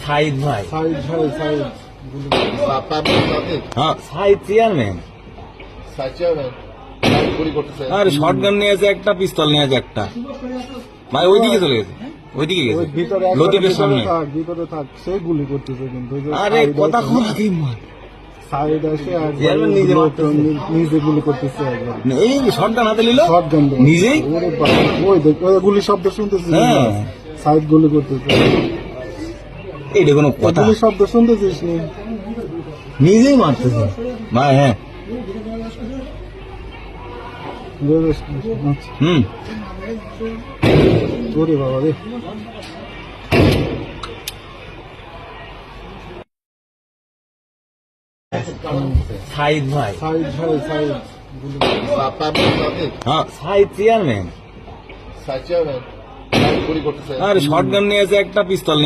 সাইদ ভাই, সাইড ভাই সাইড হ্যাঁ সাইদ চেয়ারম্যান। আরে শর্ট গান নিয়ে আছে একটা, পিস্তল নিয়ে আছে একটা। ভাই ওইদিকে চলে গেছে, ওইদিকে গেছে, ভিতরে লতিফের সামনে। ভিতরে থাক, সে গুলি করতেছে কিন্তু ওই যে আরে সাইড কথা আছে, কোন আগে মার। সাইড আসে আর চেয়ারম্যান নিজে মারতেছে। নিজে গুলি করতেছে একবার এই শর্ট গান হাতে নিল শর্ট গান নিজেই। ওরে বাবা, ওই দেখ ওই গুলি শব্দ শুনতেছিস হ্যাঁ। সাইড গুলি করতেছে, এইটা কোনো কথা? গুলি শব্দ শুনতেছিস নি? নিজেই মারতেছে ভাই। হ্যাঁ হুম। ওরে বাবা রে, সাইদ ভাই, সাইড ভাই সাইড হ্যাঁ সাইদ চেয়ারম্যান। আরে শর্ট গান নিয়ে আছে একটা, পিস্তল নিয়ে